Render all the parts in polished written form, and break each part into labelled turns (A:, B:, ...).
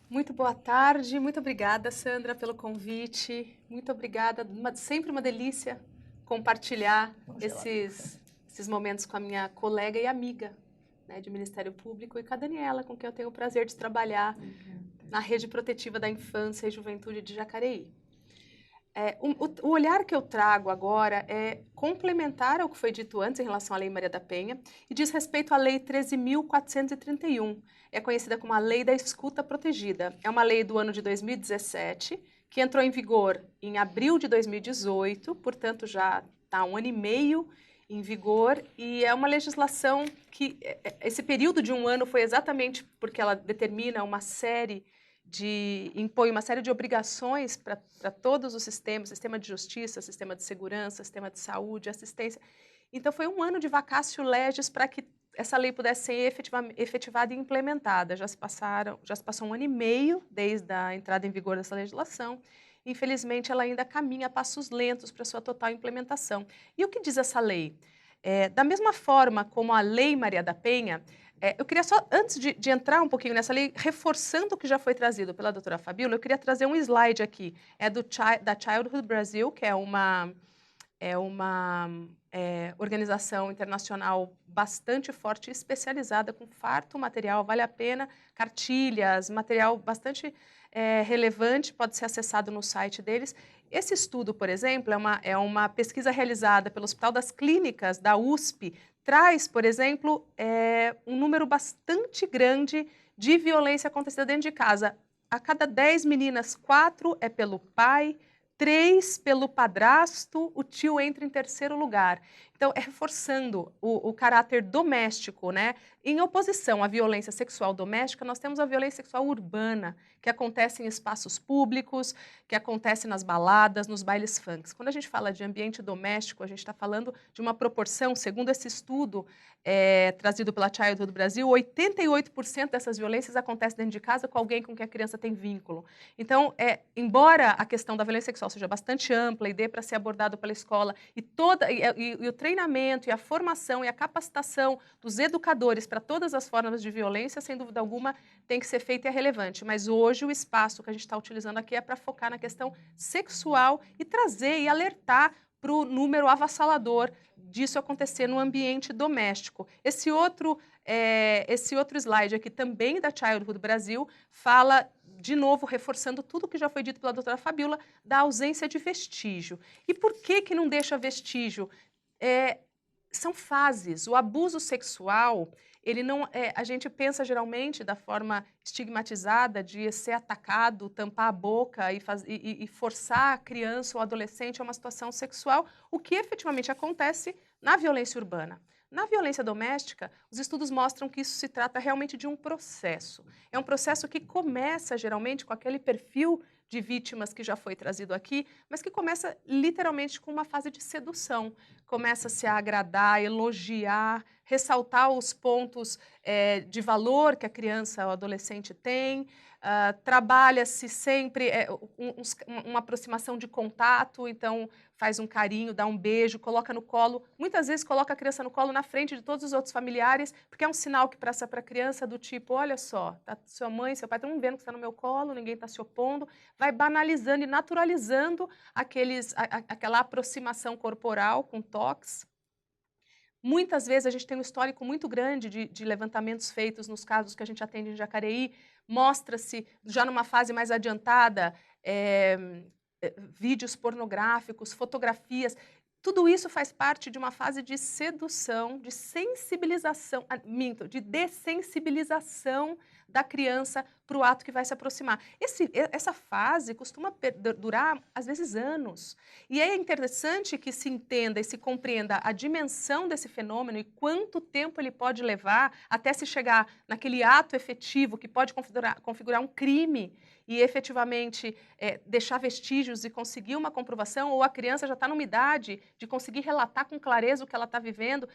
A: Muito boa tarde, muito obrigada, Sandra, pelo convite. Muito obrigada, sempre uma delícia compartilhar
B: Vamos lá.
A: esses momentos com a minha colega e amiga, né, de Ministério Público e com a Daniela, com quem eu tenho o prazer de trabalhar na Rede Protetiva da Infância e Juventude de Jacareí. O olhar que eu trago agora é complementar ao que foi dito antes em relação à Lei Maria da Penha e diz respeito à Lei 13.431. É conhecida como a Lei da Escuta Protegida. É uma lei do ano de 2017 que entrou em vigor em abril de 2018, portanto já está há um ano e meio em vigor e é uma legislação que esse período de um ano foi exatamente porque ela determina uma série impõe uma série de obrigações para todos os sistemas, sistema de justiça, sistema de segurança, sistema de saúde, assistência. Então foi um ano de vacatio legis para que essa lei pudesse ser efetivada e implementada. Já se passou um ano e meio desde a entrada em vigor dessa legislação. Infelizmente, ela ainda caminha a passos lentos para sua total implementação. E o que diz essa lei? Da mesma forma como a Lei Maria da Penha, eu queria só, antes de entrar um pouquinho nessa lei, reforçando o que já foi trazido pela doutora Fabíola, eu queria trazer um slide aqui. É da Childhood Brasil, que é uma organização internacional bastante forte, especializada, com farto material, vale a pena, cartilhas, material bastante relevante, pode ser acessado no site deles. Esse estudo, por exemplo, é uma pesquisa realizada pelo Hospital das Clínicas da USP, traz, por exemplo, um número bastante grande de violência acontecida dentro de casa. A cada 10 meninas, 4 é pelo pai, 3 pelo padrasto, o tio entra em terceiro lugar. Então, é reforçando o caráter doméstico, né? Em oposição à violência sexual doméstica, nós temos a violência sexual urbana, que acontece em espaços públicos, que acontece nas baladas, nos bailes funks. Quando a gente fala de ambiente doméstico, a gente está falando de uma proporção, segundo esse estudo trazido pela Childhood Brasil, 88% dessas violências acontecem dentro de casa com alguém com quem a criança tem vínculo. Então, embora a questão da violência sexual seja bastante ampla e dê para ser abordado pela escola, e o treinamento, e a formação, e a capacitação dos educadores para todas as formas de violência, sem dúvida alguma, tem que ser feita e é relevante. Mas hoje o espaço que a gente está utilizando aqui é para focar na questão sexual e trazer e alertar para o número avassalador disso acontecer no ambiente doméstico. Esse outro slide aqui, também da Childhood Brasil, fala, de novo, reforçando tudo que já foi dito pela doutora Fabíola, da ausência de vestígio. E por que não deixa vestígio? São fases. O abuso sexual, ele não, a gente pensa geralmente da forma estigmatizada de ser atacado, tampar a boca e forçar a criança ou adolescente a uma situação sexual, o que efetivamente acontece na violência urbana. Na violência doméstica, os estudos mostram que isso se trata realmente de um processo. É um processo que começa geralmente com aquele perfil de vítimas que já foi trazido aqui, mas que começa literalmente com uma fase de sedução. Começa-se a agradar, elogiar, ressaltar os pontos de valor que a criança ou adolescente tem, trabalha-se sempre uma aproximação de contato, então faz um carinho, dá um beijo, coloca no colo, muitas vezes coloca a criança no colo na frente de todos os outros familiares, porque é um sinal que passa para a criança do tipo, olha só, tá sua mãe, seu pai estão vendo que está no meu colo, ninguém está se opondo, vai banalizando e naturalizando aquela aproximação corporal com toques. Muitas vezes a gente tem um histórico muito grande de levantamentos feitos nos casos que a gente atende em Jacareí, mostra-se, já numa fase mais adiantada, vídeos pornográficos, fotografias. Tudo isso faz parte de uma fase de sedução, de sensibilização, de dessensibilização da criança para o ato que vai se aproximar. Essa fase costuma durar, às vezes, anos. E é interessante que se entenda e se compreenda a dimensão desse fenômeno e quanto tempo ele pode levar até se chegar naquele ato efetivo que pode configurar um crime e efetivamente deixar vestígios e conseguir uma comprovação, ou a criança já está numa idade de conseguir relatar com clareza o que ela está vivendo.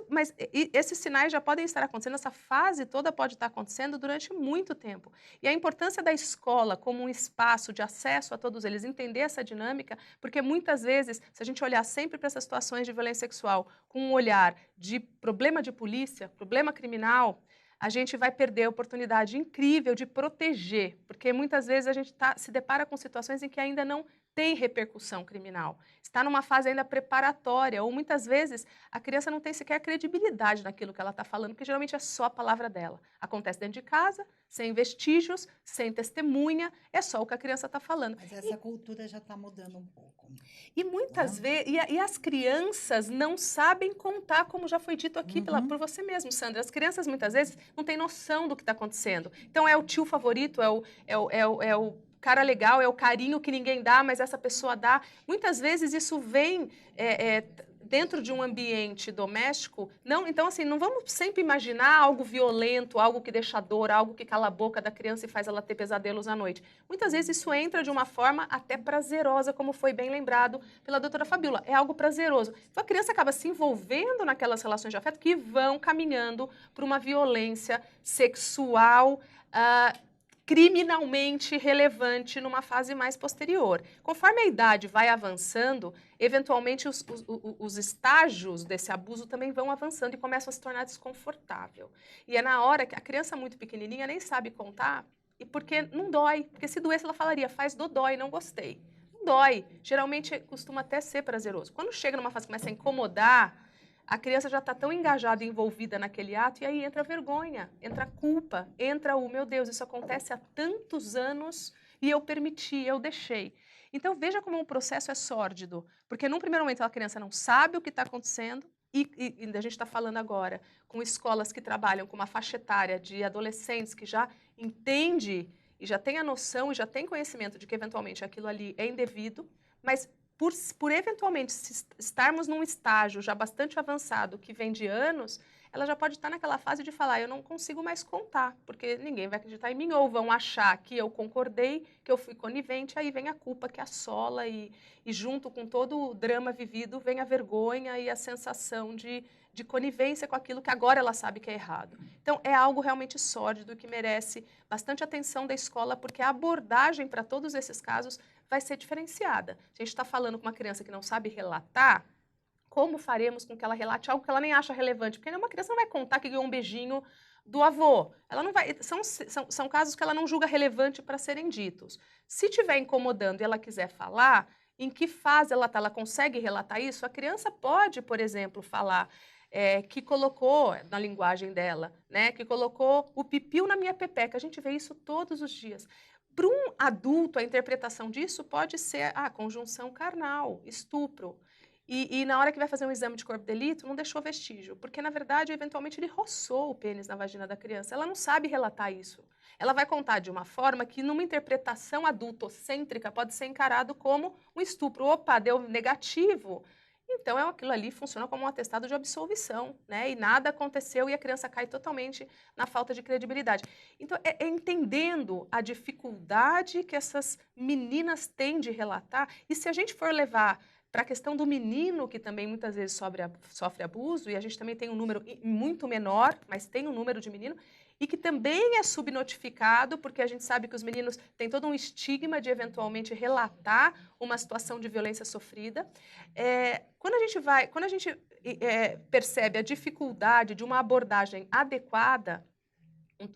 A: Mas esses sinais já podem estar acontecendo, essa fase toda pode estar acontecendo durante muito tempo. E a importância da escola como um espaço de acesso a todos eles, entender essa dinâmica, porque muitas vezes, se a gente olhar sempre para essas situações de violência sexual com um olhar de problema de polícia, problema criminal, a gente vai perder a oportunidade incrível de proteger, porque muitas vezes a gente se depara com situações em que ainda não tem repercussão criminal, está numa fase ainda preparatória, ou muitas vezes a criança não tem sequer credibilidade naquilo que ela está falando, porque geralmente é só a palavra dela. Acontece dentro de casa, sem vestígios, sem testemunha, é só o que a criança está falando.
B: Mas essa cultura já está mudando um pouco,
A: E muitas
B: né?
A: vezes, e as crianças não sabem contar, como já foi dito aqui por
B: Uhum.
A: você mesmo, Sandra. As crianças muitas vezes não têm noção do que está acontecendo. Então é o tio favorito, é o cara legal, é o carinho que ninguém dá, mas essa pessoa dá. Muitas vezes isso vem dentro de um ambiente doméstico. Não, então, assim, não vamos sempre imaginar algo violento, algo que deixa dor, algo que cala a boca da criança e faz ela ter pesadelos à noite. Muitas vezes isso entra de uma forma até prazerosa, como foi bem lembrado pela doutora Fabíola. É algo prazeroso. Então a criança acaba se envolvendo naquelas relações de afeto que vão caminhando para uma violência sexual criminalmente relevante numa fase mais posterior. Conforme a idade vai avançando, eventualmente os estágios desse abuso também vão avançando e começam a se tornar desconfortável. E é na hora que a criança muito pequenininha nem sabe contar, e porque não dói. Porque se doesse, ela falaria, faz dodói, não gostei. Não dói. Geralmente costuma até ser prazeroso. Quando chega numa fase que começa a incomodar, a criança já está tão engajada e envolvida naquele ato, e aí entra a vergonha, entra a culpa, entra o, meu Deus, isso acontece há tantos anos e eu permiti, eu deixei. Então veja como um processo é sórdido, porque num primeiro momento a criança não sabe o que está acontecendo, e a gente está falando agora com escolas que trabalham com uma faixa etária de adolescentes que já entende e já tem a noção e já tem conhecimento de que eventualmente aquilo ali é indevido, mas por eventualmente estarmos num estágio já bastante avançado, que vem de anos, ela já pode estar naquela fase de falar, eu não consigo mais contar, porque ninguém vai acreditar em mim, ou vão achar que eu concordei, que eu fui conivente, aí vem a culpa que assola, e junto com todo o drama vivido, vem a vergonha e a sensação de conivência com aquilo que agora ela sabe que é errado. Então, é algo realmente sórdido que merece bastante atenção da escola, porque a abordagem para todos esses casos vai ser diferenciada. Se a gente está falando com uma criança que não sabe relatar, como faremos com que ela relate algo que ela nem acha relevante? Porque uma criança não vai contar que ganhou um beijinho do avô. Ela não vai. São casos que ela não julga relevante para serem ditos. Se estiver incomodando e ela quiser falar, em que fase ela está? Ela consegue relatar isso? A criança pode, por exemplo, falar que colocou, na linguagem dela, né, que colocou o pipiu na minha pepeca. A gente vê isso todos os dias. Para um adulto, a interpretação disso pode ser a conjunção carnal, estupro. E na hora que vai fazer um exame de corpo de delito, não deixou vestígio, porque na verdade, eventualmente, ele roçou o pênis na vagina da criança. Ela não sabe relatar isso. Ela vai contar de uma forma que, numa interpretação adultocêntrica, pode ser encarado como um estupro. Opa, deu negativo. Então, aquilo ali funciona como um atestado de absolvição, né? E nada aconteceu e a criança cai totalmente na falta de credibilidade. Então, é entendendo a dificuldade que essas meninas têm de relatar, e se a gente for levar para a questão do menino, que também muitas vezes sofre abuso, e a gente também tem um número muito menor, mas tem um número de menino, e que também é subnotificado, porque a gente sabe que os meninos têm todo um estigma de eventualmente relatar uma situação de violência sofrida. Quando a gente percebe a dificuldade de uma abordagem adequada,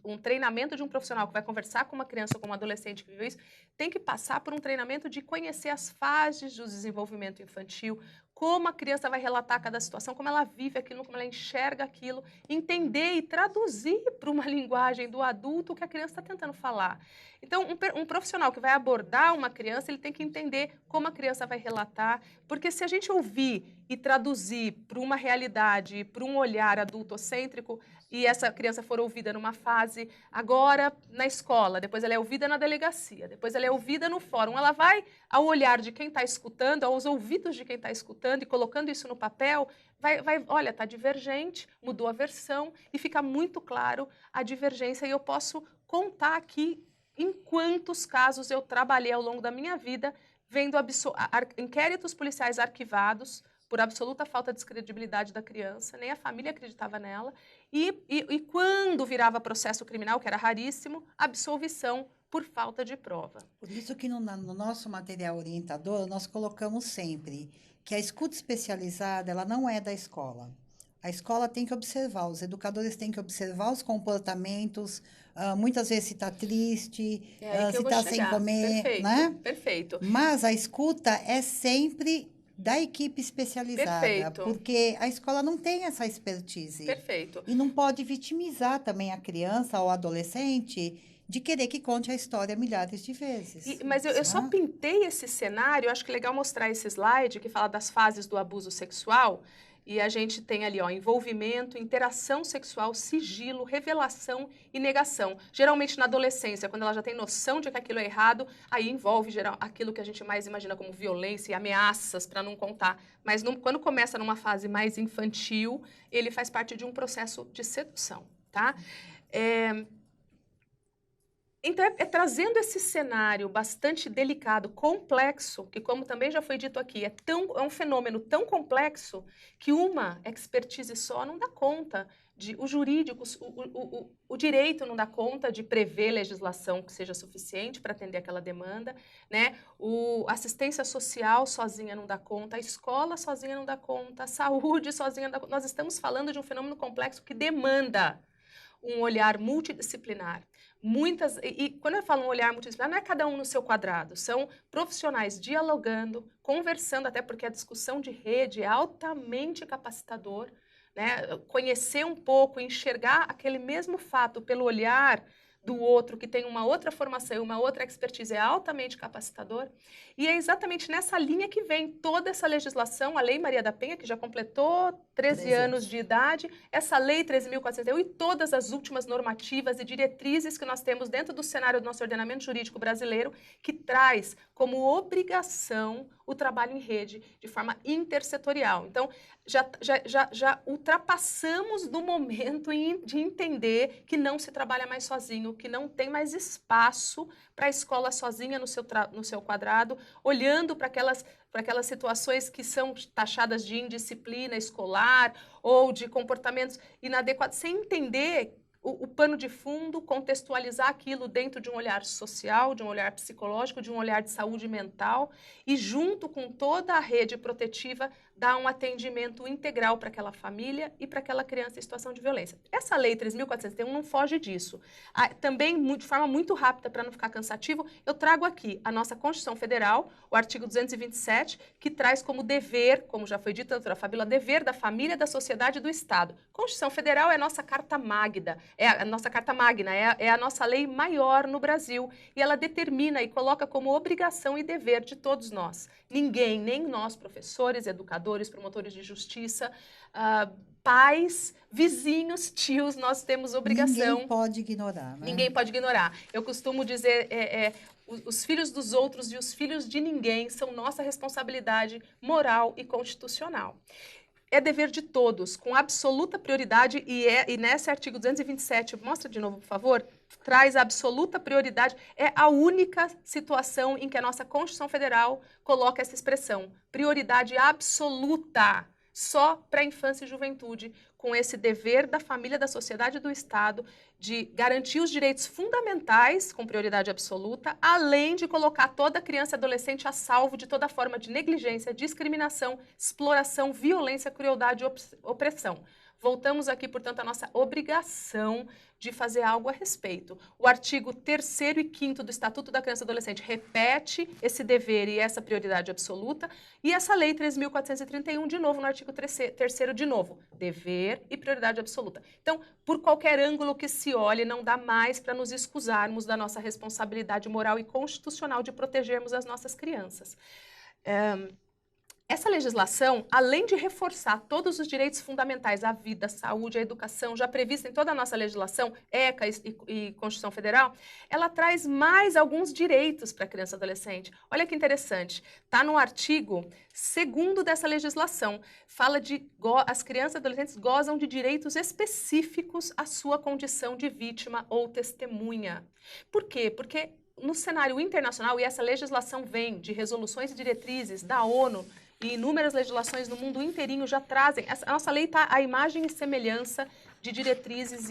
A: um treinamento de um profissional que vai conversar com uma criança ou com um adolescente que viveu isso, tem que passar por um treinamento de conhecer as fases do desenvolvimento infantil, como a criança vai relatar cada situação, como ela vive aquilo, como ela enxerga aquilo, entender e traduzir para uma linguagem do adulto o que a criança está tentando falar. Então, um profissional que vai abordar uma criança, ele tem que entender como a criança vai relatar, porque se a gente ouvir e traduzir para uma realidade, para um olhar adultocêntrico, e essa criança for ouvida numa fase agora na escola, depois ela é ouvida na delegacia, depois ela é ouvida no fórum, ela vai ao olhar de quem está escutando, aos ouvidos de quem está escutando e colocando isso no papel, olha, está divergente, mudou a versão e fica muito claro a divergência e eu posso contar aqui em quantos casos eu trabalhei ao longo da minha vida vendo inquéritos policiais arquivados por absoluta falta de credibilidade da criança, nem a família acreditava nela, e quando virava processo criminal, que era raríssimo, absolvição por falta de prova.
B: Por isso que no nosso material orientador, nós colocamos sempre que a escuta especializada, ela não é da escola. A escola tem que observar, os educadores têm que observar os comportamentos, muitas vezes se está triste,
A: É aí que
B: se
A: eu vou
B: está sem
A: chegar.
B: comer,
A: Perfeito,
B: né?
A: perfeito,
B: Mas a escuta é sempre da equipe especializada,
A: perfeito,
B: porque a escola não tem essa expertise.
A: perfeito.
B: E não pode vitimizar também a criança ou adolescente de querer que conte a história milhares de vezes.
A: Mas eu só
B: Né?
A: pintei esse cenário, acho que é legal mostrar esse slide que fala das fases do abuso sexual. E a gente tem ali, ó, envolvimento, interação sexual, sigilo, revelação e negação. Geralmente na adolescência, quando ela já tem noção de que aquilo é errado, aí envolve aquilo que a gente mais imagina como violência e ameaças para não contar. Mas quando começa numa fase mais infantil, ele faz parte de um processo de sedução, tá? Então, é trazendo esse cenário bastante delicado, complexo, que como também já foi dito aqui, é um fenômeno tão complexo que uma expertise só não dá conta o jurídico, o direito não dá conta de prever legislação que seja suficiente para atender aquela demanda, né? A assistência social sozinha não dá conta, a escola sozinha não dá conta, a saúde sozinha não dá conta. Nós estamos falando de um fenômeno complexo que demanda um olhar multidisciplinar. E quando eu falo um olhar multidisciplinar, não é cada um no seu quadrado, são profissionais dialogando, conversando, até porque a discussão de rede é altamente capacitador, né? Conhecer um pouco, enxergar aquele mesmo fato pelo olhar do outro, que tem uma outra formação e uma outra expertise, é altamente capacitador. E é exatamente nessa linha que vem toda essa legislação, a Lei Maria da Penha, que já completou 13 anos de idade, essa Lei 13.401 e todas as últimas normativas e diretrizes que nós temos dentro do cenário do nosso ordenamento jurídico brasileiro, que traz como obrigação o trabalho em rede de forma intersetorial. Então, já ultrapassamos do momento de entender que não se trabalha mais sozinho, que não tem mais espaço para a escola sozinha no seu quadrado, olhando para aquelas situações que são taxadas de indisciplina escolar ou de comportamentos inadequados, sem entender o pano de fundo, contextualizar aquilo dentro de um olhar social, de um olhar psicológico, de um olhar de saúde mental e, junto com toda a rede protetiva, dar um atendimento integral para aquela família e para aquela criança em situação de violência. Essa Lei 3.401 não foge disso. Também, de forma muito rápida, para não ficar cansativo, eu trago aqui a nossa Constituição Federal, o artigo 227, que traz como dever, como já foi dito, doutora Fabíola, dever da família, da sociedade e do Estado. Constituição Federal é a nossa carta magna, é a nossa lei maior no Brasil, e ela determina e coloca como obrigação e dever de todos nós. Ninguém, nem nós, professores, educadores, promotores de justiça, pais, vizinhos, tios, nós temos obrigação.
B: Ninguém pode ignorar, né?
A: Ninguém pode ignorar. Eu costumo dizer, os filhos dos outros e os filhos de ninguém são nossa responsabilidade moral e constitucional. É dever de todos, com absoluta prioridade, e nesse artigo 227, mostra de novo, por favor, traz absoluta prioridade, é a única situação em que a nossa Constituição Federal coloca essa expressão, prioridade absoluta, só para a infância e juventude, com esse dever da família, da sociedade e do Estado de garantir os direitos fundamentais com prioridade absoluta, além de colocar toda criança e adolescente a salvo de toda forma de negligência, discriminação, exploração, violência, crueldade e opressão. Voltamos aqui, portanto, à nossa obrigação de fazer algo a respeito. O artigo 3º e 5º do Estatuto da Criança e Adolescente repete esse dever e essa prioridade absoluta, e essa Lei 3.431, de novo, no artigo 3º, de novo, dever e prioridade absoluta. Então, por qualquer ângulo que se olhe, não dá mais para nos excusarmos da nossa responsabilidade moral e constitucional de protegermos as nossas crianças. Essa legislação, além de reforçar todos os direitos fundamentais à vida, à saúde, à educação, já prevista em toda a nossa legislação, ECA e Constituição Federal, ela traz mais alguns direitos para a criança e adolescente. Olha que interessante, está no artigo 2º dessa legislação, fala de as crianças e adolescentes gozam de direitos específicos à sua condição de vítima ou testemunha. Por quê? Porque no cenário internacional, e essa legislação vem de resoluções e diretrizes da ONU, e inúmeras legislações no mundo inteirinho já trazem. A nossa lei está à imagem e semelhança de diretrizes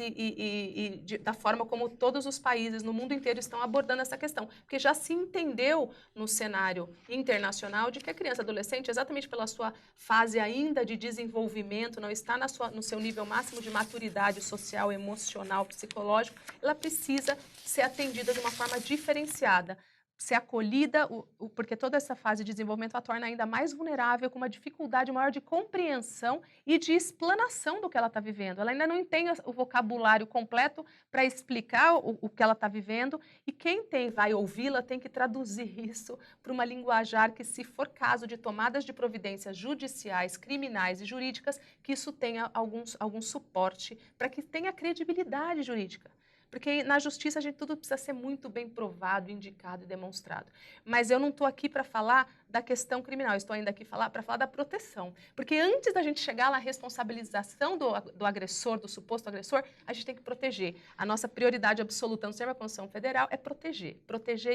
A: da forma como todos os países no mundo inteiro estão abordando essa questão. Porque já se entendeu no cenário internacional de que a criança e adolescente, exatamente pela sua fase ainda de desenvolvimento, não está no seu nível máximo de maturidade social, emocional, psicológico, ela precisa ser atendida de uma forma diferenciada, ser acolhida, porque toda essa fase de desenvolvimento a torna ainda mais vulnerável, com uma dificuldade maior de compreensão e de explanação do que ela está vivendo. Ela ainda não tem o vocabulário completo para explicar o que ela está vivendo, e quem vai ouvi-la tem que traduzir isso para uma linguajar que, se for caso de tomadas de providências judiciais, criminais e jurídicas, que isso tenha algum suporte para que tenha credibilidade jurídica. Porque na justiça a gente tudo precisa ser muito bem provado, indicado e demonstrado. Mas eu não estou aqui para falar da questão criminal, eu estou ainda aqui para falar da proteção. Porque antes da gente chegar na responsabilização do agressor, do suposto agressor, a gente tem que proteger. A nossa prioridade absoluta no sistema da Constituição Federal é proteger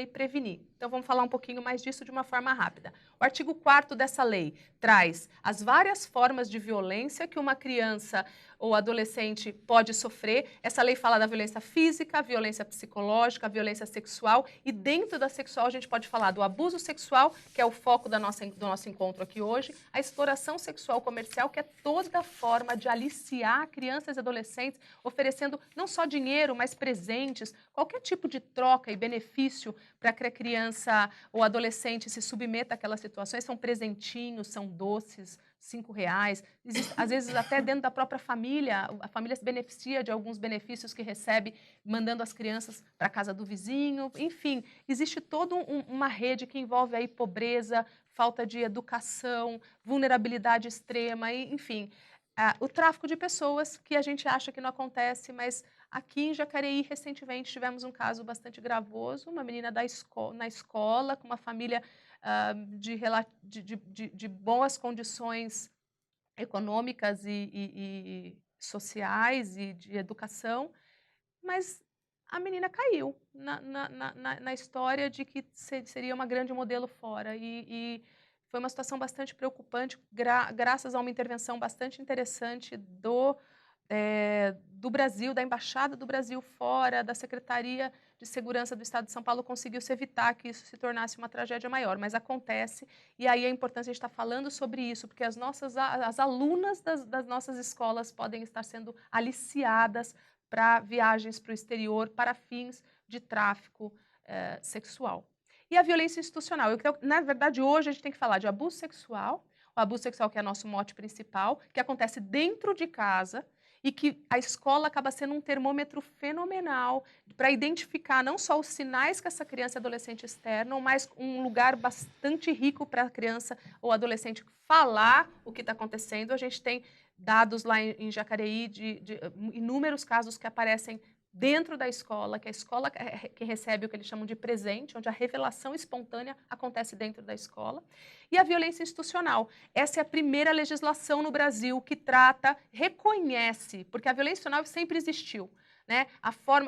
A: e prevenir. Então vamos falar um pouquinho mais disso de uma forma rápida. O artigo 4º dessa lei traz as várias formas de violência que uma criança ou adolescente pode sofrer. Essa lei fala da violência física, violência psicológica, violência sexual, e dentro da sexual a gente pode falar do abuso sexual, que é o foco do nosso encontro aqui hoje, a exploração sexual comercial, que é toda forma de aliciar crianças e adolescentes, oferecendo não só dinheiro, mas presentes, qualquer tipo de troca e benefício para que a criança ou adolescente se submeta àquelas situações. São presentinhos, são doces, R$ 5. Às vezes até dentro da própria família, a família se beneficia de alguns benefícios que recebe, mandando as crianças para a casa do vizinho. Enfim, existe toda uma rede que envolve aí pobreza, falta de educação, vulnerabilidade extrema, enfim. O tráfico de pessoas, que a gente acha que não acontece, mas aqui em Jacareí, recentemente, tivemos um caso bastante gravoso, uma menina na escola, com uma família de boas condições econômicas e sociais e de educação, mas a menina caiu na história de que seria uma grande modelo fora, e foi uma situação bastante preocupante, graças a uma intervenção bastante interessante do Brasil, da Embaixada do Brasil fora, da Secretaria de Segurança do Estado de São Paulo, conseguiu-se evitar que isso se tornasse uma tragédia maior, mas acontece, e aí é importante a gente estar falando sobre isso, porque as alunas das nossas escolas podem estar sendo aliciadas para viagens para o exterior, para fins de tráfico sexual. E a violência institucional. Na verdade, hoje a gente tem que falar de abuso sexual, o abuso sexual que é nosso mote principal, que acontece dentro de casa, e que a escola acaba sendo um termômetro fenomenal para identificar não só os sinais que essa criança e adolescente externam, mas um lugar bastante rico para a criança ou adolescente falar o que está acontecendo. A gente tem dados lá em Jacareí de inúmeros casos que aparecem dentro da escola, que a escola que recebe o que eles chamam de presente, onde a revelação espontânea acontece dentro da escola. E a violência institucional. Essa é a primeira legislação no Brasil que reconhece, porque a violência institucional sempre existiu, né?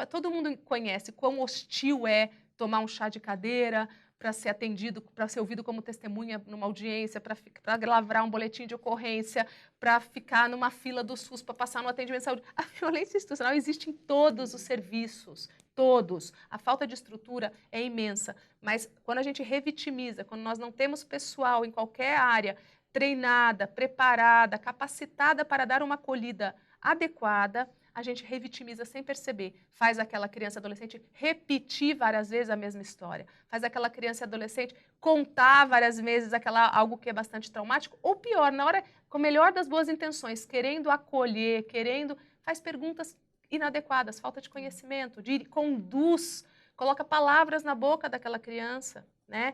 A: Todo mundo conhece quão hostil é tomar um chá de cadeira para ser atendido, para ser ouvido como testemunha numa audiência, para lavrar um boletim de ocorrência, para ficar numa fila do SUS, para passar no atendimento de saúde. A violência institucional existe em todos os serviços, todos. A falta de estrutura é imensa, mas quando a gente revitimiza, quando nós não temos pessoal em qualquer área treinada, preparada, capacitada para dar uma acolhida adequada, a gente revitimiza sem perceber. Faz aquela criança e adolescente repetir várias vezes a mesma história. Faz aquela criança e adolescente contar várias vezes algo que é bastante traumático. Ou pior, na hora, com a melhor das boas intenções, querendo acolher, faz perguntas inadequadas, falta de conhecimento, conduz, coloca palavras na boca daquela criança, né?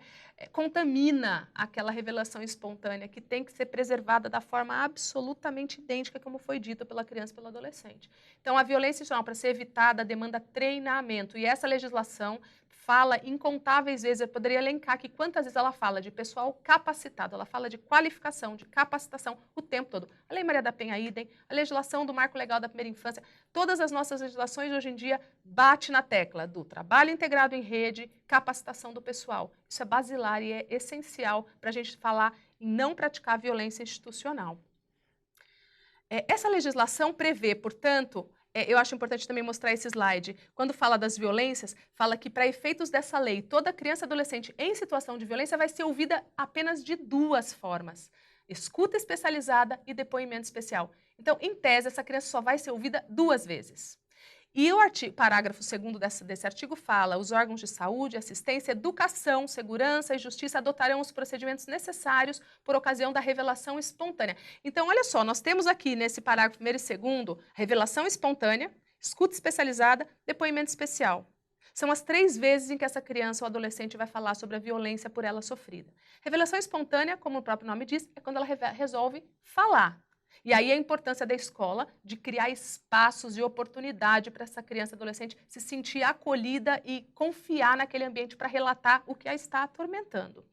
A: Contamina aquela revelação espontânea que tem que ser preservada da forma absolutamente idêntica como foi dita pela criança e pelo adolescente. Então, a violência institucional, para ser evitada, demanda treinamento, e essa legislação fala incontáveis vezes, eu poderia elencar aqui quantas vezes ela fala de pessoal capacitado, ela fala de qualificação, de capacitação o tempo todo. A Lei Maria da Penha idem, a legislação do Marco Legal da Primeira Infância, todas as nossas legislações hoje em dia bate na tecla do trabalho integrado em rede, capacitação do pessoal. Isso é basilar e é essencial para a gente falar em não praticar violência institucional. Essa legislação prevê, portanto, eu acho importante também mostrar esse slide. Quando fala das violências, fala que para efeitos dessa lei, toda criança e adolescente em situação de violência vai ser ouvida apenas de 2 formas: escuta especializada e depoimento especial. Então, em tese, essa criança só vai ser ouvida 2 vezes. E o parágrafo 2º desse artigo fala: os órgãos de saúde, assistência, educação, segurança e justiça adotarão os procedimentos necessários por ocasião da revelação espontânea. Então, olha só, nós temos aqui nesse parágrafo 1º e 2º, revelação espontânea, escuta especializada, depoimento especial. São as 3 vezes em que essa criança ou adolescente vai falar sobre a violência por ela sofrida. Revelação espontânea, como o próprio nome diz, é quando ela resolve falar. E aí a importância da escola de criar espaços de oportunidade para essa criança e adolescente se sentir acolhida e confiar naquele ambiente para relatar o que a está atormentando.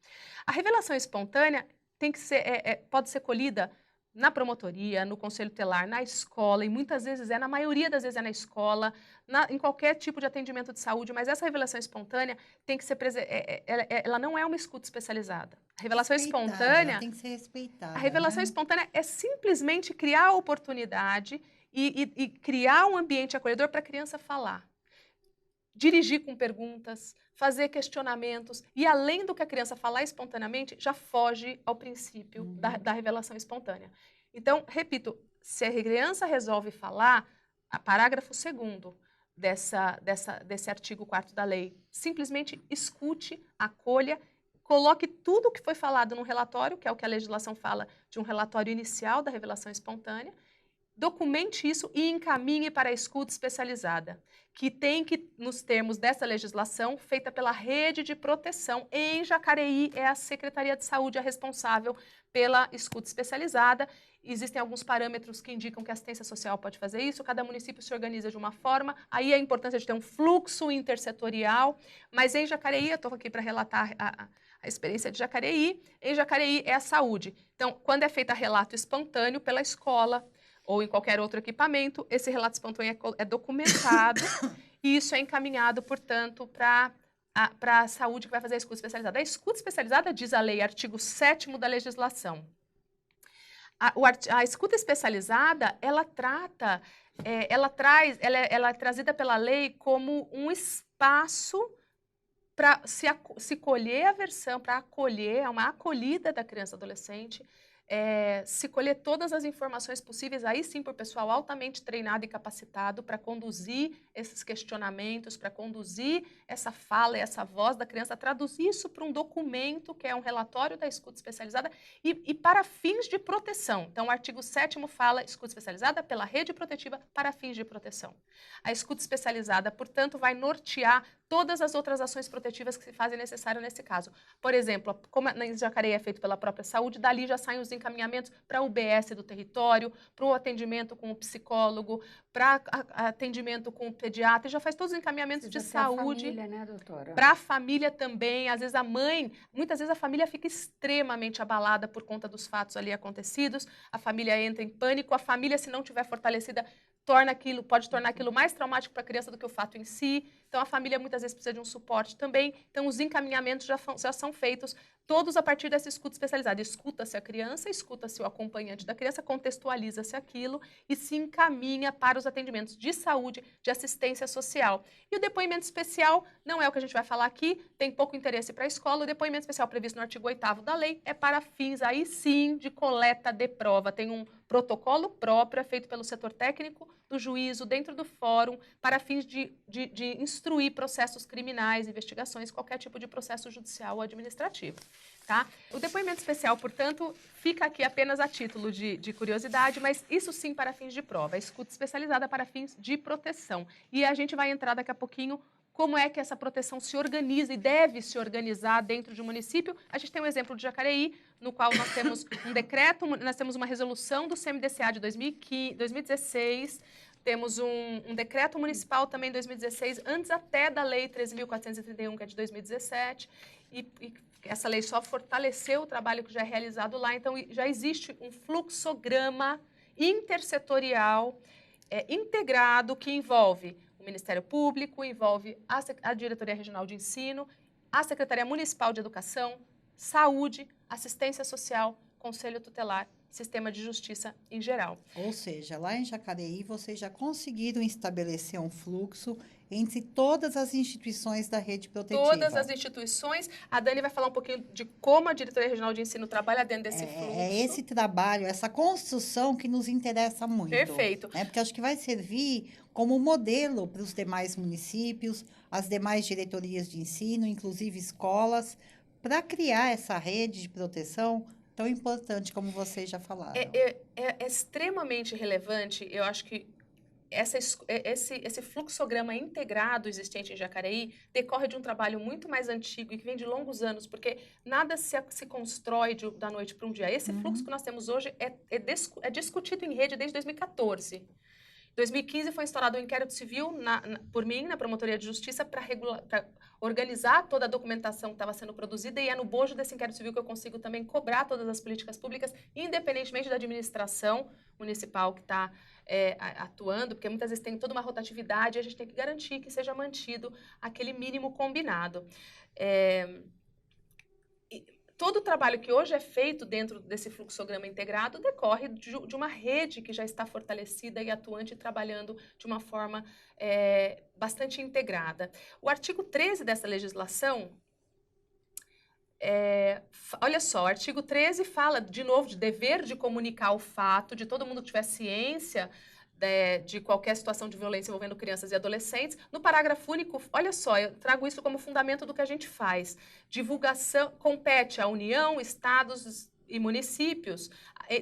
A: A revelação espontânea tem que ser, pode ser colhida na promotoria, no conselho tutelar, na escola, e muitas vezes na maioria das vezes é na escola, em qualquer tipo de atendimento de saúde, mas essa revelação espontânea tem que ser, ela não é uma escuta especializada. A revelação espontânea
B: tem que ser respeitada.
A: A revelação espontânea é simplesmente criar a oportunidade e criar um ambiente acolhedor para a criança falar. Dirigir com perguntas, fazer questionamentos, e além do que a criança falar espontaneamente, já foge ao princípio da revelação espontânea. Então, repito, se a criança resolve falar, a parágrafo 2º desse artigo 4º da lei, simplesmente escute, acolha, coloque tudo o que foi falado num relatório, que é o que a legislação fala de um relatório inicial da revelação espontânea, documente isso e encaminhe para a escuta especializada, que tem que, nos termos dessa legislação, feita pela rede de proteção. Em Jacareí, é a Secretaria de Saúde a responsável pela escuta especializada. Existem alguns parâmetros que indicam que a assistência social pode fazer isso, cada município se organiza de uma forma, aí a importância de ter um fluxo intersetorial, mas em Jacareí, eu estou aqui para relatar a experiência de Jacareí, em Jacareí é a saúde. Então, quando é feito relato espontâneo pela escola, ou em qualquer outro equipamento, esse relato espontâneo é documentado e isso é encaminhado, portanto, para a saúde que vai fazer a escuta especializada. A escuta especializada, diz a lei, artigo 7º da legislação. A escuta especializada, ela é trazida pela lei como um espaço para se colher a versão, para acolher, uma acolhida da criança e adolescente, se colher todas as informações possíveis, aí sim por pessoal altamente treinado e capacitado para conduzir esses questionamentos, para conduzir essa fala, essa voz da criança, traduzir isso para um documento que é um relatório da escuta especializada e para fins de proteção. Então, o artigo 7º fala escuta especializada pela rede protetiva para fins de proteção. A escuta especializada, portanto, vai nortear todas as outras ações protetivas que se fazem necessário nesse caso. Por exemplo, como em Jacareí é feito pela própria saúde, dali já saem os encaminhamentos para a UBS do território, para o atendimento com o psicólogo, para atendimento com o pediatra, já faz todos os encaminhamentos de saúde.
C: Família, né, doutora?
A: Para a família também, às vezes a mãe, muitas vezes a família fica extremamente abalada por conta dos fatos ali acontecidos, a família entra em pânico, a família, se não tiver fortalecida, pode tornar aquilo mais traumático para a criança do que o fato em si. Então, a família muitas vezes precisa de um suporte também. Então, os encaminhamentos já são feitos todos a partir dessa escuta especializada. Escuta-se a criança, escuta-se o acompanhante da criança, contextualiza-se aquilo e se encaminha para os atendimentos de saúde, de assistência social. E o depoimento especial não é o que a gente vai falar aqui, tem pouco interesse para a escola. O depoimento especial previsto no artigo 8º da lei é para fins, aí sim, de coleta de prova. Tem um protocolo próprio, feito pelo setor técnico do juízo, dentro do fórum, para fins de instruir processos criminais, investigações, qualquer tipo de processo judicial ou administrativo. Tá? O depoimento especial, portanto, fica aqui apenas a título de curiosidade, mas isso sim para fins de prova. A escuta especializada para fins de proteção. E a gente vai entrar daqui a pouquinho como é que essa proteção se organiza e deve se organizar dentro de um município. A gente tem um exemplo de Jacareí, no qual nós temos um decreto, nós temos uma resolução do CMDCA de 2016, temos um decreto municipal também em 2016, antes até da Lei 13.431, que é de 2017, e essa lei só fortaleceu o trabalho que já é realizado lá. Então, já existe um fluxograma intersetorial integrado que envolve o Ministério Público, envolve a Diretoria Regional de Ensino, a Secretaria Municipal de Educação, Saúde, Assistência Social, Conselho Tutelar sistema de justiça em geral.
B: Ou seja, lá em Jacareí, vocês já conseguiram estabelecer um fluxo entre todas as instituições da rede protetiva.
A: Todas as instituições. A Dani vai falar um pouquinho de como a Diretoria Regional de Ensino trabalha dentro desse fluxo.
B: É esse trabalho, essa construção que nos interessa muito.
A: Perfeito.
B: Né? Porque acho que vai servir como modelo para os demais municípios, as demais diretorias de ensino, inclusive escolas, para criar essa rede de proteção tão importante como vocês já falaram.
A: É extremamente relevante, eu acho que esse fluxograma integrado existente em Jacareí decorre de um trabalho muito mais antigo e que vem de longos anos, porque nada se constrói da noite para um dia. Esse fluxo que nós temos hoje é discutido em rede desde 2014. Em 2015 foi instaurado um inquérito civil por mim, na Promotoria de Justiça, para organizar toda a documentação que estava sendo produzida, e é no bojo desse inquérito civil que eu consigo também cobrar todas as políticas públicas, independentemente da administração municipal que está atuando, porque muitas vezes tem toda uma rotatividade e a gente tem que garantir que seja mantido aquele mínimo combinado. Todo o trabalho que hoje é feito dentro desse fluxograma integrado decorre de uma rede que já está fortalecida e atuante, trabalhando de uma forma bastante integrada. O artigo 13 dessa legislação, olha só, o artigo 13 fala, de novo, de dever de comunicar o fato, de todo mundo que tiver ciência de qualquer situação de violência envolvendo crianças e adolescentes. No parágrafo único, olha só, eu trago isso como fundamento do que a gente faz. Divulgação compete à União, estados e municípios,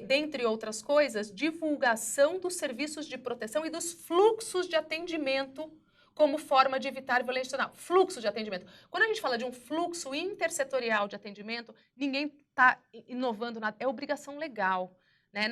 A: dentre outras coisas, divulgação dos serviços de proteção e dos fluxos de atendimento como forma de evitar violência institucional. Fluxo de atendimento. Quando a gente fala de um fluxo intersetorial de atendimento, ninguém está inovando nada. É obrigação legal, né?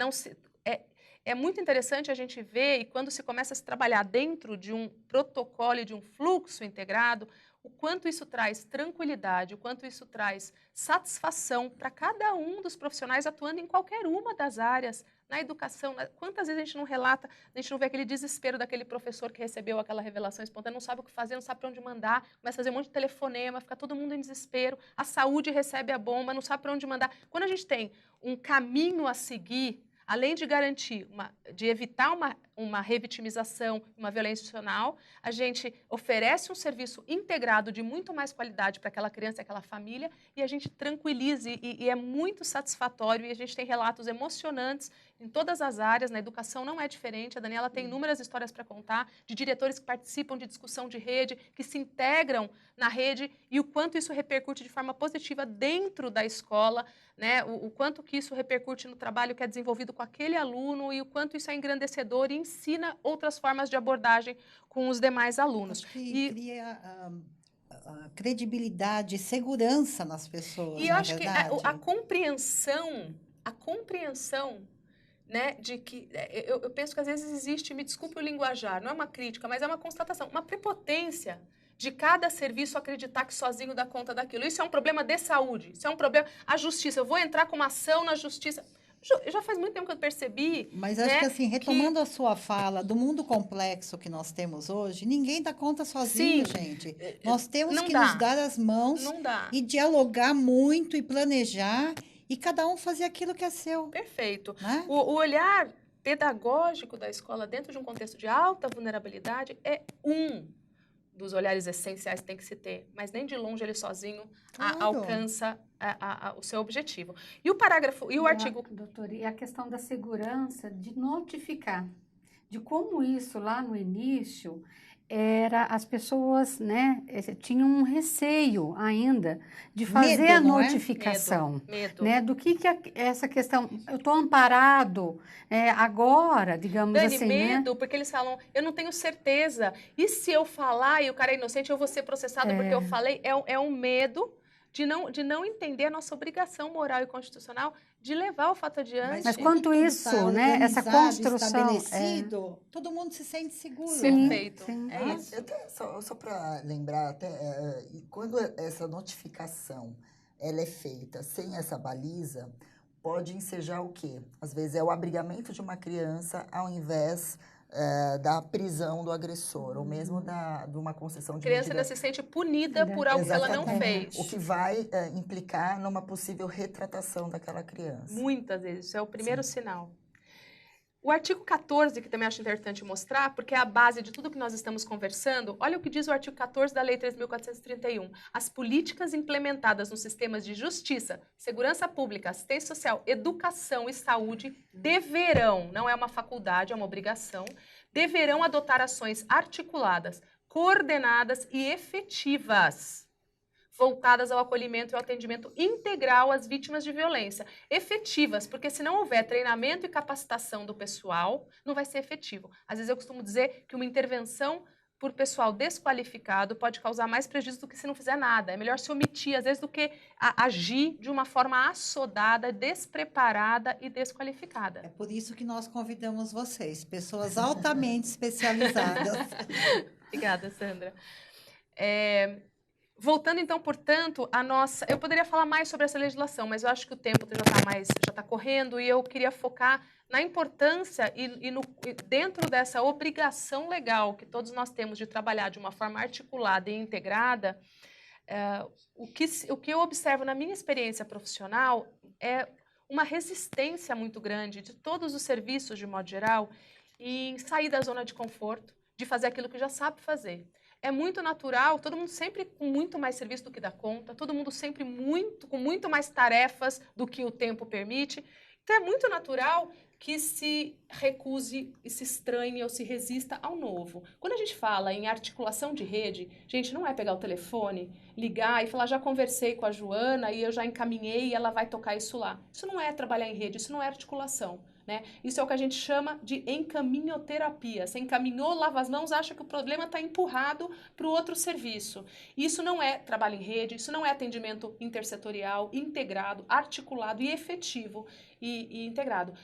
A: É muito interessante a gente ver, e quando se começa a se trabalhar dentro de um protocolo e de um fluxo integrado, o quanto isso traz tranquilidade, o quanto isso traz satisfação para cada um dos profissionais atuando em qualquer uma das áreas, na educação. Quantas vezes a gente não relata, a gente não vê aquele desespero daquele professor que recebeu aquela revelação espontânea, não sabe o que fazer, não sabe para onde mandar, começa a fazer um monte de telefonema, fica todo mundo em desespero, a saúde recebe a bomba, não sabe para onde mandar. Quando a gente tem um caminho a seguir, além de garantir, de evitar uma revitimização, uma violência institucional, a gente oferece um serviço integrado de muito mais qualidade para aquela criança e aquela família, e a gente tranquiliza, e é muito satisfatório, e a gente tem relatos emocionantes em todas as áreas. Na educação não é diferente, a Daniela tem inúmeras histórias para contar, de diretores que participam de discussão de rede, que se integram na rede, e o quanto isso repercute de forma positiva dentro da escola, né? O quanto que isso repercute no trabalho que é desenvolvido com aquele aluno, e o quanto isso é engrandecedor e ensina outras formas de abordagem com os demais alunos.
B: Acho que cria credibilidade e segurança nas pessoas,
A: e eu acho
B: verdade?
A: Que a compreensão, né, de que eu penso que às vezes existe, me desculpe o linguajar, não é uma crítica, mas é uma constatação, uma prepotência de cada serviço acreditar que sozinho dá conta daquilo. Isso é um problema de saúde, isso é um problema... A justiça, eu vou entrar com uma ação na justiça... Já faz muito tempo que eu percebi...
B: Mas acho que, assim, retomando a sua fala, do mundo complexo que nós temos hoje, ninguém dá conta sozinho, gente. Nós temos que nos dar as mãos e dialogar muito e planejar, e cada um fazer aquilo que é seu.
A: Perfeito.
B: Né?
A: O olhar pedagógico da escola dentro de um contexto de alta vulnerabilidade é dos olhares essenciais que tem que se ter, mas nem de longe ele sozinho alcança o seu objetivo. E o parágrafo, e o artigo...
C: Doutora, e a questão da segurança de notificar, de como isso lá no início as pessoas, né, tinham um receio ainda de fazer
B: medo,
C: a notificação,
A: medo.
C: Né, do que essa questão, eu estou amparado agora, digamos
A: Dani,
C: assim,
A: medo,
C: né?
A: porque eles falam, eu não tenho certeza, e se eu falar e o cara é inocente, eu vou ser processado porque eu falei, é um medo de não entender a nossa obrigação moral e constitucional de levar o fato adiante.
C: Mas quanto isso, tá, né, essa construção...
B: estabelecido, todo mundo se sente seguro.
C: Sim,
A: perfeito.
C: Sim.
A: É isso.
D: Só para lembrar, quando essa notificação ela é feita sem essa baliza, pode ensejar o quê? Às vezes é o abrigamento de uma criança ao invés da prisão do agressor, ou mesmo de uma concessão de
A: medida. A criança
D: ainda
A: se sente punida por algo que ela não fez.
D: O que vai implicar numa possível retratação daquela criança.
A: Muitas vezes, isso é o primeiro sinal. O artigo 14, que também acho importante mostrar, porque é a base de tudo que nós estamos conversando, olha o que diz o artigo 14 da Lei 3.431. As políticas implementadas nos sistemas de justiça, segurança pública, assistência social, educação e saúde deverão, não é uma faculdade, é uma obrigação, deverão adotar ações articuladas, coordenadas e efetivas, voltadas ao acolhimento e ao atendimento integral às vítimas de violência. Efetivas, porque se não houver treinamento e capacitação do pessoal, não vai ser efetivo. Às vezes eu costumo dizer que uma intervenção por pessoal desqualificado pode causar mais prejuízo do que se não fizer nada. É melhor se omitir, às vezes, do que agir de uma forma assodada, despreparada e desqualificada.
B: É por isso que nós convidamos vocês, pessoas altamente especializadas.
A: Obrigada, Sandra. Voltando, então, portanto, a nossa... Eu poderia falar mais sobre essa legislação, mas eu acho que o tempo já está correndo e eu queria focar na importância e dentro dessa obrigação legal que todos nós temos de trabalhar de uma forma articulada e integrada, o que eu observo na minha experiência profissional é uma resistência muito grande de todos os serviços, de modo geral, em sair da zona de conforto, de fazer aquilo que já sabe fazer. É muito natural, todo mundo sempre com muito mais serviço do que dá conta, todo mundo sempre com muito mais tarefas do que o tempo permite. Então, é muito natural que se recuse e se estranhe ou se resista ao novo. Quando a gente fala em articulação de rede, gente, não é pegar o telefone, ligar e falar, já conversei com a Joana e eu já encaminhei e ela vai tocar isso lá. Isso não é trabalhar em rede, isso não é articulação. Né? Isso é o que a gente chama de encaminhoterapia. Você encaminhou, lava as mãos, acha que o problema está empurrado para o outro serviço. Isso não é trabalho em rede, isso não é atendimento intersetorial, integrado, articulado e efetivo e integrado.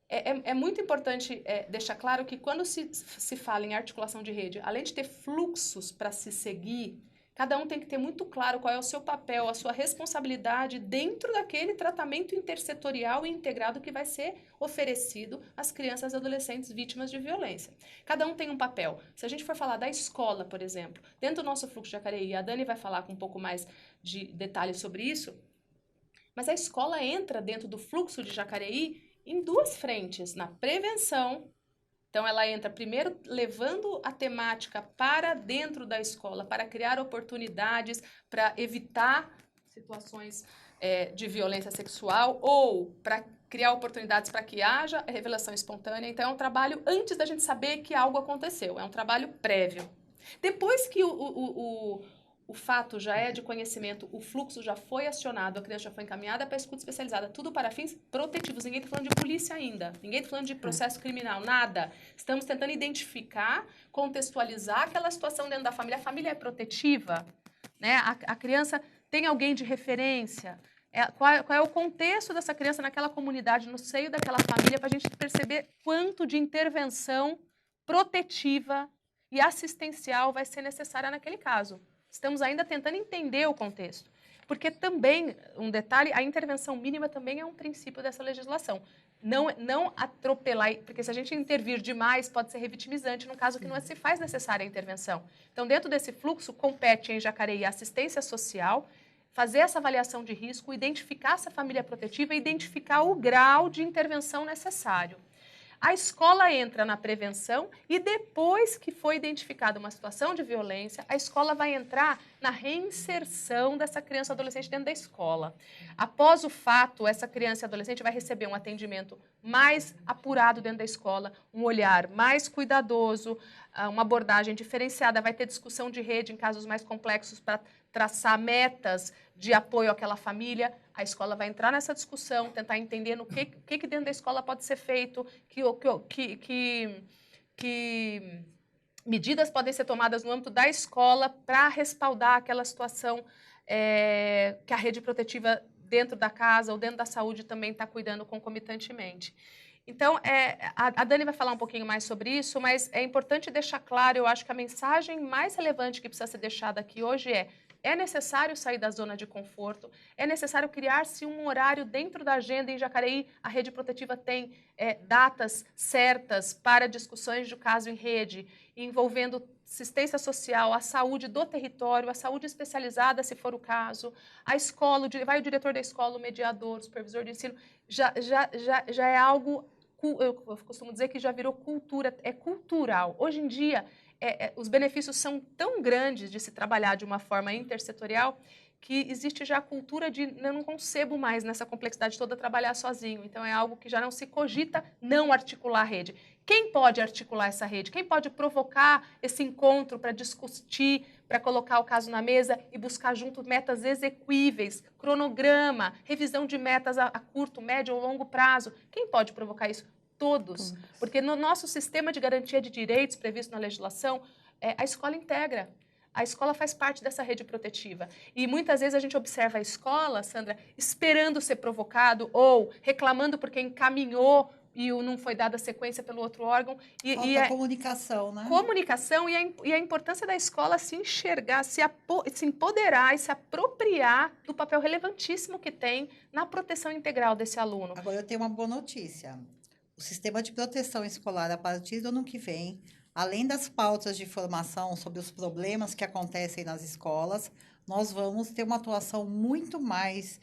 A: É muito importante deixar claro que quando se fala em articulação de rede, além de ter fluxos para se seguir, cada um tem que ter muito claro qual é o seu papel, a sua responsabilidade dentro daquele tratamento intersetorial e integrado que vai ser oferecido às crianças e adolescentes vítimas de violência. Cada um tem um papel. Se a gente for falar da escola, por exemplo, dentro do nosso fluxo de Jacareí, a Dani vai falar com um pouco mais de detalhes sobre isso, mas a escola entra dentro do fluxo de Jacareí em duas frentes, na prevenção. Então, ela entra primeiro levando a temática para dentro da escola, para criar oportunidades, para evitar situações de violência sexual ou para criar oportunidades para que haja revelação espontânea. Então, é um trabalho antes da gente saber que algo aconteceu, é um trabalho prévio. Depois que o fato já é de conhecimento, o fluxo já foi acionado, a criança já foi encaminhada para a escuta especializada, tudo para fins protetivos. Ninguém está falando de polícia ainda, ninguém está falando de processo criminal, nada. Estamos tentando identificar, contextualizar aquela situação dentro da família. A família é protetiva, né? A criança tem alguém de referência. Qual é o contexto dessa criança naquela comunidade, no seio daquela família, para a gente perceber quanto de intervenção protetiva e assistencial vai ser necessária naquele caso. Estamos ainda tentando entender o contexto. Porque também, um detalhe, a intervenção mínima também é um princípio dessa legislação. Não atropelar, porque se a gente intervir demais, pode ser revitimizante, no caso que não se faz necessária a intervenção. Então, dentro desse fluxo, compete em Jacareí a assistência social, fazer essa avaliação de risco, identificar essa família protetiva e identificar o grau de intervenção necessário. A escola entra na prevenção e depois que foi identificada uma situação de violência, a escola vai entrar na reinserção dessa criança ou adolescente dentro da escola. Após o fato, essa criança e adolescente vai receber um atendimento mais apurado dentro da escola, um olhar mais cuidadoso, uma abordagem diferenciada, vai ter discussão de rede em casos mais complexos para traçar metas de apoio àquela família. A escola vai entrar nessa discussão, tentar entender no que dentro da escola pode ser feito, que medidas podem ser tomadas no âmbito da escola para respaldar aquela situação que a rede protetiva dentro da casa ou dentro da saúde também está cuidando concomitantemente. Então, a Dani vai falar um pouquinho mais sobre isso, mas é importante deixar claro, eu acho que a mensagem mais relevante que precisa ser deixada aqui hoje é: É necessário sair da zona de conforto, é necessário criar-se um horário dentro da agenda. Em Jacareí, a rede protetiva tem datas certas para discussões de caso em rede, envolvendo assistência social, a saúde do território, a saúde especializada, se for o caso, a escola, vai o diretor da escola, o mediador, o supervisor de ensino, já é algo, eu costumo dizer que já virou cultura, é cultural. Hoje em dia, os benefícios são tão grandes de se trabalhar de uma forma intersetorial que existe já a cultura de eu não concebo mais nessa complexidade toda trabalhar sozinho. Então, é algo que já não se cogita não articular a rede. Quem pode articular essa rede? Quem pode provocar esse encontro para discutir, para colocar o caso na mesa e buscar junto metas exequíveis, cronograma, revisão de metas a curto, médio ou longo prazo? Quem pode provocar isso? Todos. Porque no nosso sistema de garantia de direitos previsto na legislação, a escola integra. A escola faz parte dessa rede protetiva. E muitas vezes a gente observa a escola, Sandra, esperando ser provocado ou reclamando porque encaminhou e não foi dada sequência pelo outro órgão.
B: Falta comunicação, né?
A: Comunicação e a importância da escola se enxergar, se empoderar e se apropriar do papel relevantíssimo que tem na proteção integral desse aluno.
B: Agora, eu tenho uma boa notícia. O sistema de proteção escolar, a partir do ano que vem, além das pautas de formação sobre os problemas que acontecem nas escolas, nós vamos ter uma atuação muito mais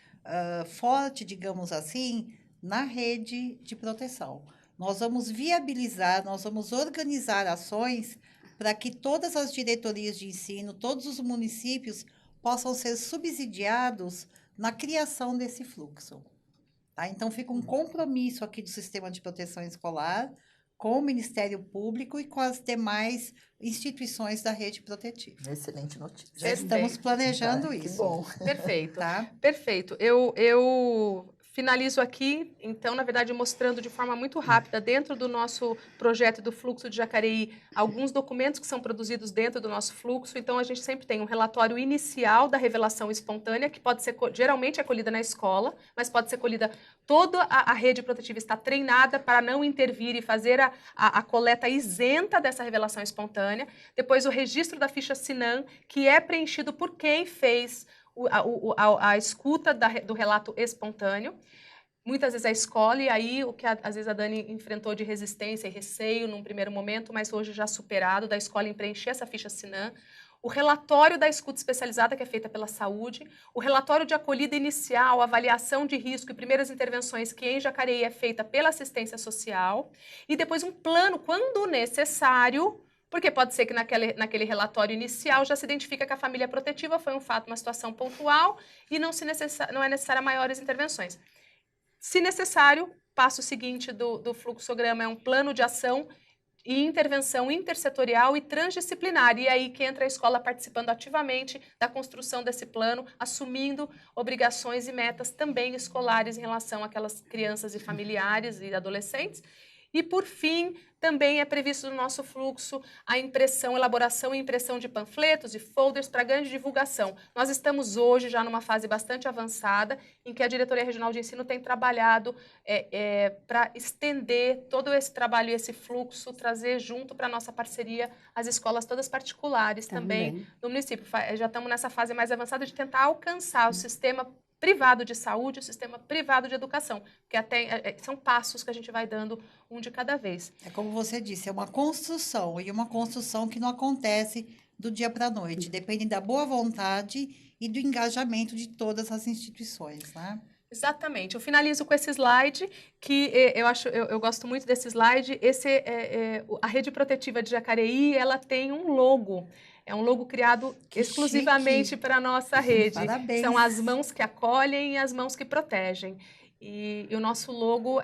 B: forte, digamos assim, na rede de proteção. Nós vamos viabilizar, nós vamos organizar ações para que todas as diretorias de ensino, todos os municípios possam ser subsidiados na criação desse fluxo. Tá? Então, fica um compromisso aqui do Sistema de Proteção Escolar com o Ministério Público e com as demais instituições da rede protetiva.
D: Excelente notícia.
B: Já estamos planejando isso.
D: Que bom.
A: Perfeito.
B: Tá?
A: Perfeito. Eu finalizo aqui, então, na verdade, mostrando de forma muito rápida, dentro do nosso projeto do Fluxo de Jacareí, alguns documentos que são produzidos dentro do nosso fluxo. Então, a gente sempre tem um relatório inicial da revelação espontânea, que pode ser, geralmente é colhida na escola, mas pode ser colhida, toda a rede protetiva está treinada para não intervir e fazer a coleta isenta dessa revelação espontânea. Depois, o registro da ficha SINAM, que é preenchido por quem fez a escuta do relato espontâneo, muitas vezes a escola, e aí o que às vezes a Dani enfrentou de resistência e receio num primeiro momento, mas hoje já superado, da escola em preencher essa ficha SINAM, o relatório da escuta especializada, que é feita pela saúde, o relatório de acolhida inicial, avaliação de risco e primeiras intervenções, que em Jacareí é feita pela assistência social, e depois um plano, quando necessário, porque pode ser que naquele relatório inicial já se identifica que a família protetiva foi um fato, uma situação pontual e não é necessária maiores intervenções. Se necessário, passo seguinte do fluxograma é um plano de ação e intervenção intersetorial e transdisciplinar. E aí que entra a escola participando ativamente da construção desse plano, assumindo obrigações e metas também escolares em relação àquelas crianças e familiares e adolescentes. E, por fim, também é previsto no nosso fluxo a impressão, elaboração e impressão de panfletos e folders para grande divulgação. Nós estamos hoje já numa fase bastante avançada, em que a Diretoria Regional de Ensino tem trabalhado para estender todo esse trabalho e esse fluxo, trazer junto para a nossa parceria as escolas todas particulares também do município. Já estamos nessa fase mais avançada de tentar alcançar o sistema privado de saúde, o sistema privado de educação, que até são passos que a gente vai dando um de cada vez.
B: É como você disse, é uma construção, e uma construção que não acontece do dia para a noite, depende da boa vontade e do engajamento de todas as instituições, né?
A: Exatamente. Eu finalizo com esse slide, que eu gosto muito desse slide. A Rede Protetiva de Jacareí, ela tem um logo. É um logo criado exclusivamente para a nossa rede.
B: Parabéns.
A: São as mãos que acolhem e as mãos que protegem. E o nosso logo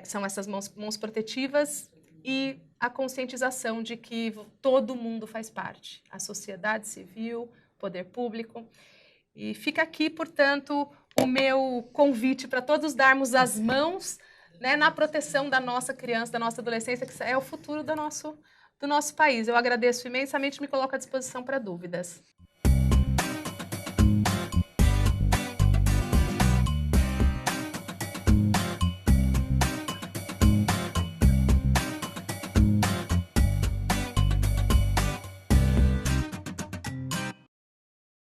A: são essas mãos protetivas e a conscientização de que todo mundo faz parte. A sociedade civil, poder público. E fica aqui, portanto, o meu convite para todos darmos as mãos, né, na proteção da nossa criança, da nossa adolescência, que é o futuro do nosso país. Eu agradeço imensamente e me coloco à disposição para dúvidas.